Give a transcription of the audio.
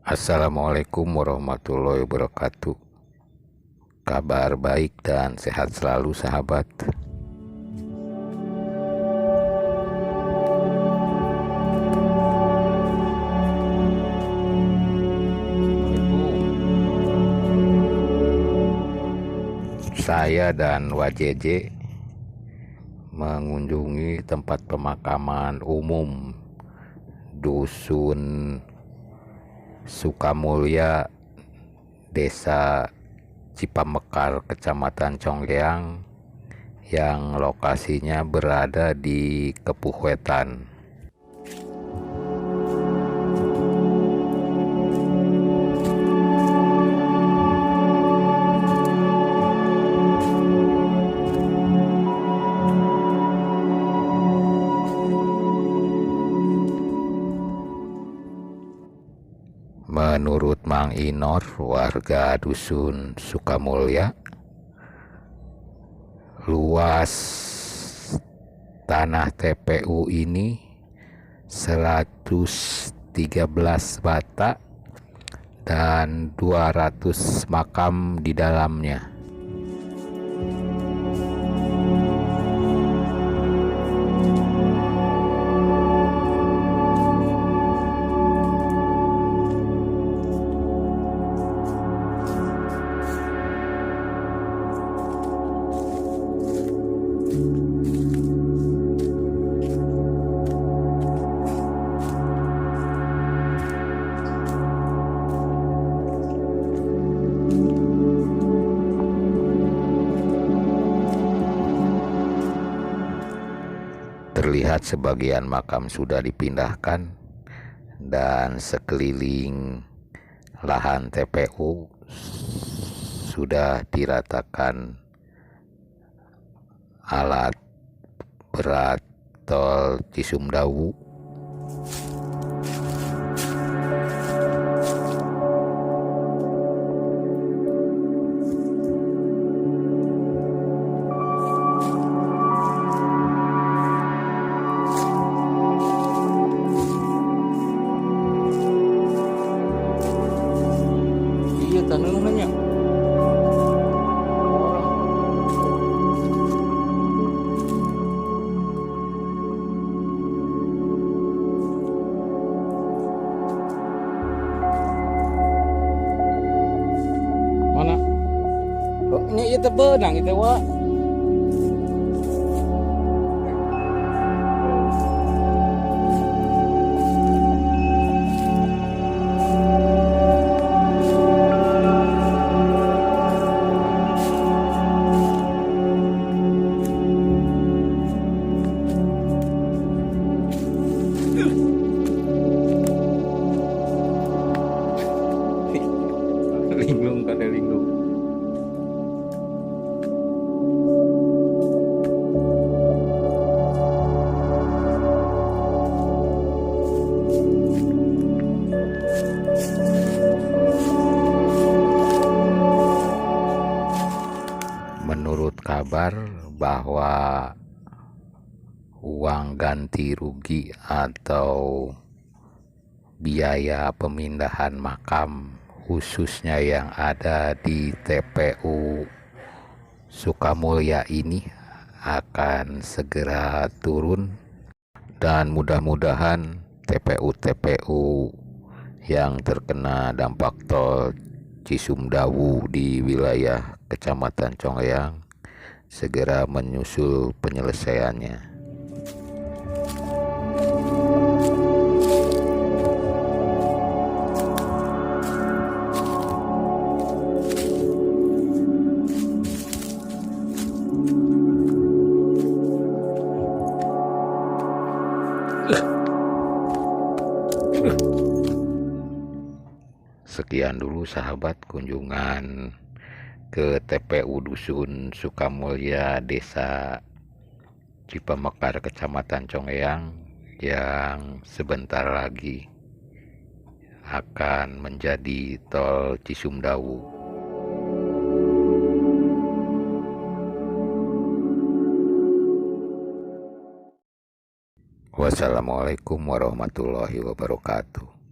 Assalamualaikum warahmatullahi wabarakatuh. Kabar baik dan sehat selalu sahabat. Saya dan WJJ mengunjungi tempat pemakaman umum Dusun Sukamulya, Desa Cipamekar, Kecamatan Congleang, yang lokasinya berada di Kepuh-Wetan. Menurut Mang Inor, warga Dusun Sukamulya, luas tanah TPU ini 113 bata dan 200 makam di dalamnya. Terlihat sebagian makam sudah dipindahkan dan sekeliling lahan TPU sudah diratakan alat berat tol Cisumdawu. Iya, tanah nanya. Mana? Oh, ini itu benang itu, Wak. Linglung kada linglung. Menurut kabar bahwa uang ganti rugi atau biaya pemindahan makam khususnya yang ada di TPU Sukamulya ini akan segera turun, dan mudah-mudahan TPU-TPU yang terkena dampak tol Cisumdawu di wilayah Kecamatan Congleang segera menyusul penyelesaiannya. Sekian dulu sahabat kunjungan ke TPU Dusun Sukamulya, Desa Cipamekar, Kecamatan Congleang, yang sebentar lagi akan menjadi tol Cisumdawu. Wassalamualaikum warahmatullahi wabarakatuh.